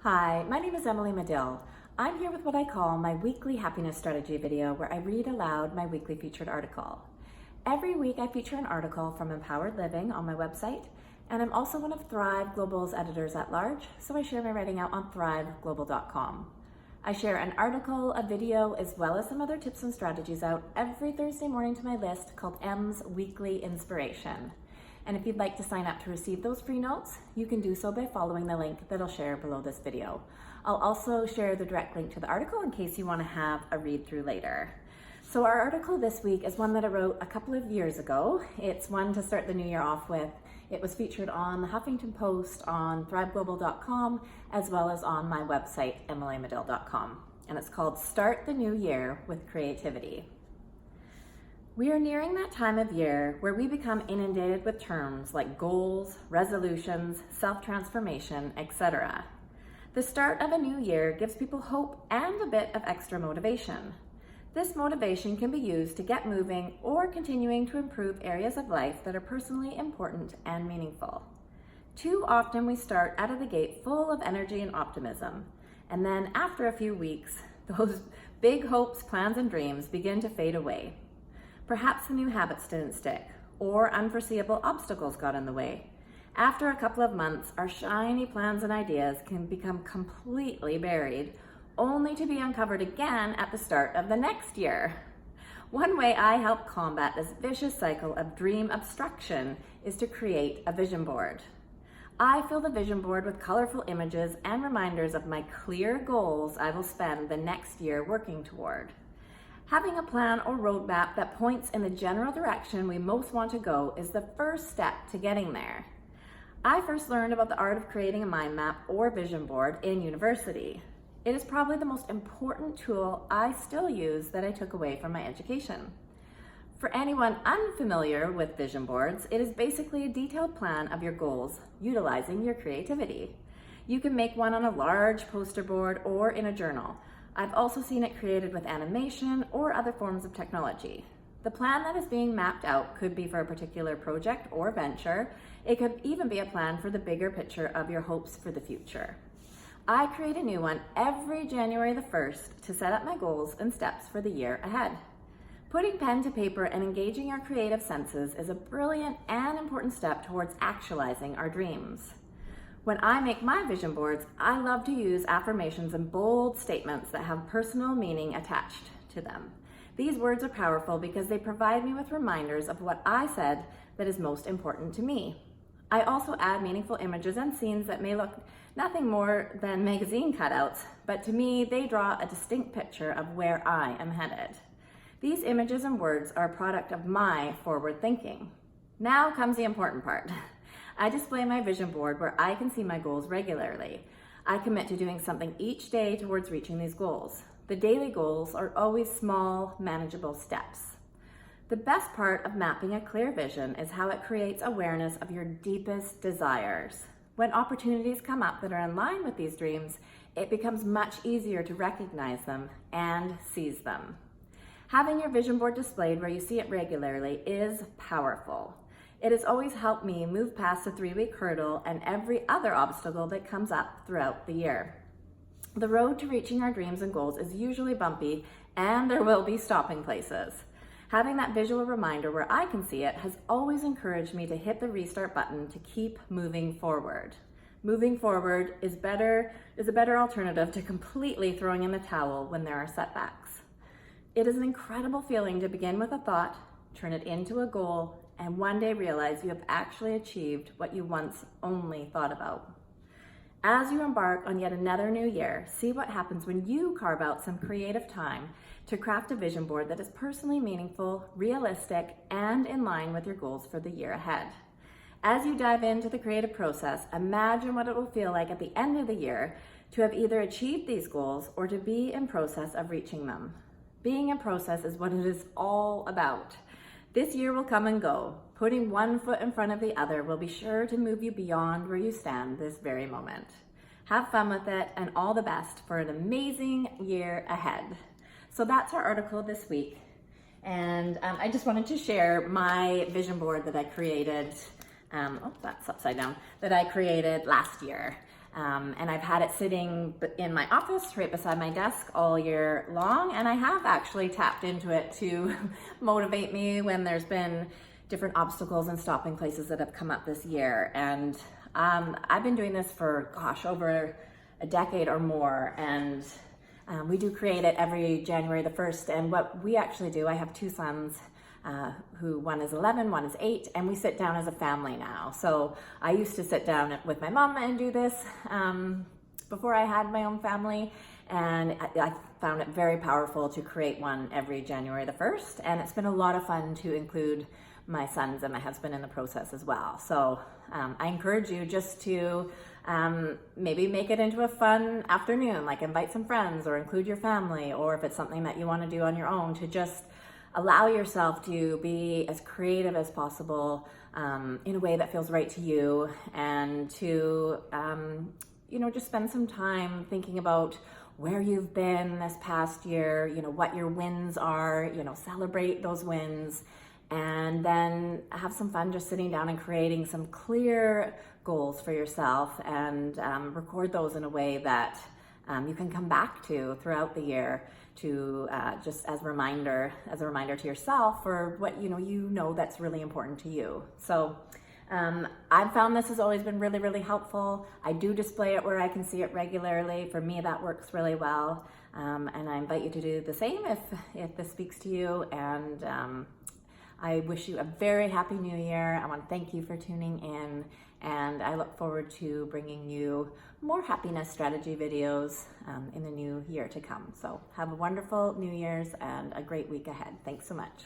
Hi, my name is Emily Madill. I'm here with what I call my weekly happiness strategy video where I read aloud my weekly featured article. Every week I feature an article from Empowered Living on my website, and I'm also one of Thrive Global's editors at large, so I share my writing out on thriveglobal.com. I share an article, a video, as well as some other tips and strategies out every Thursday morning to my list called M's Weekly Inspiration. And if you'd like to sign up to receive those free notes, you can do so by following the link that I'll share below this video. I'll also share the direct link to the article in case you want to have a read through later. So our article this week is one that I wrote a couple of years ago. It's one to start the new year off with. It was featured on the Huffington Post, on thriveglobal.com, as well as on my website, emilymadill.com. And it's called Start the New Year with Creativity. We are nearing that time of year where we become inundated with terms like goals, resolutions, self-transformation, etc. The start of a new year gives people hope and a bit of extra motivation. This motivation can be used to get moving or continuing to improve areas of life that are personally important and meaningful. Too often we start out of the gate full of energy and optimism, and then after a few weeks, those big hopes, plans, and dreams begin to fade away. Perhaps the new habits didn't stick, or unforeseeable obstacles got in the way. After a couple of months, our shiny plans and ideas can become completely buried, only to be uncovered again at the start of the next year. One way I help combat this vicious cycle of dream obstruction is to create a vision board. I fill the vision board with colorful images and reminders of my clear goals I will spend the next year working toward. Having a plan or roadmap that points in the general direction we most want to go is the first step to getting there. I first learned about the art of creating a mind map or vision board in university. It is probably the most important tool I still use that I took away from my education. For anyone unfamiliar with vision boards, it is basically a detailed plan of your goals utilizing your creativity. You can make one on a large poster board or in a journal. I've also seen it created with animation or other forms of technology. The plan that is being mapped out could be for a particular project or venture. It could even be a plan for the bigger picture of your hopes for the future. I create a new one every January the 1st to set up my goals and steps for the year ahead. Putting pen to paper and engaging our creative senses is a brilliant and important step towards actualizing our dreams. When I make my vision boards, I love to use affirmations and bold statements that have personal meaning attached to them. These words are powerful because they provide me with reminders of what I said that is most important to me. I also add meaningful images and scenes that may look nothing more than magazine cutouts, but to me, they draw a distinct picture of where I am headed. These images and words are a product of my forward thinking. Now comes the important part. I display my vision board where I can see my goals regularly. I commit to doing something each day towards reaching these goals. The daily goals are always small, manageable steps. The best part of mapping a clear vision is how it creates awareness of your deepest desires. When opportunities come up that are in line with these dreams, it becomes much easier to recognize them and seize them. Having your vision board displayed where you see it regularly is powerful. It has always helped me move past the 3-week hurdle and every other obstacle that comes up throughout the year. The road to reaching our dreams and goals is usually bumpy, and there will be stopping places. Having that visual reminder where I can see it has always encouraged me to hit the restart button to keep moving forward. Moving forward is a better alternative to completely throwing in the towel when there are setbacks. It is an incredible feeling to begin with a thought, turn it into a goal, and one day realize you have actually achieved what you once only thought about. As you embark on yet another new year, see what happens when you carve out some creative time to craft a vision board that is personally meaningful, realistic, and in line with your goals for the year ahead. As you dive into the creative process, imagine what it will feel like at the end of the year to have either achieved these goals or to be in process of reaching them. Being in process is what it is all about. This year will come and go. Putting one foot in front of the other will be sure to move you beyond where you stand this very moment. Have fun with it and all the best for an amazing year ahead. So that's our article this week. And I just wanted to share my vision board that I created, that's upside down, that I created last year. And I've had it sitting in my office right beside my desk all year long, and I have actually tapped into it to motivate me when there's been different obstacles and stopping places that have come up this year. And I've been doing this for, gosh, over a decade or more, and we do create it every January the 1st. And what we actually do, I have two sons, who one is 11, one is 8, and we sit down as a family now. So I used to sit down with my mom and do this before I had my own family, and I found it very powerful to create one every January the 1st, and it's been a lot of fun to include my sons and my husband in the process as well. So I encourage you just to maybe make it into a fun afternoon, like invite some friends or include your family, or if it's something that you want to do on your own, to just allow yourself to be as creative as possible in a way that feels right to you, and to just spend some time thinking about where you've been this past year, what your wins are, celebrate those wins, and then have some fun just sitting down and creating some clear goals for yourself, and record those in a way that you can come back to throughout the year, to just as a reminder to yourself for what that's really important to you. So I've found this has always been really, really helpful. I do display it where I can see it regularly. For me, that works really well, and I invite you to do the same if this speaks to you. And I wish you a very happy new year. I want to thank you for tuning in, and I look forward to bringing you more happiness strategy videos in the new year to come. So have a wonderful New Year's and a great week ahead. Thanks so much.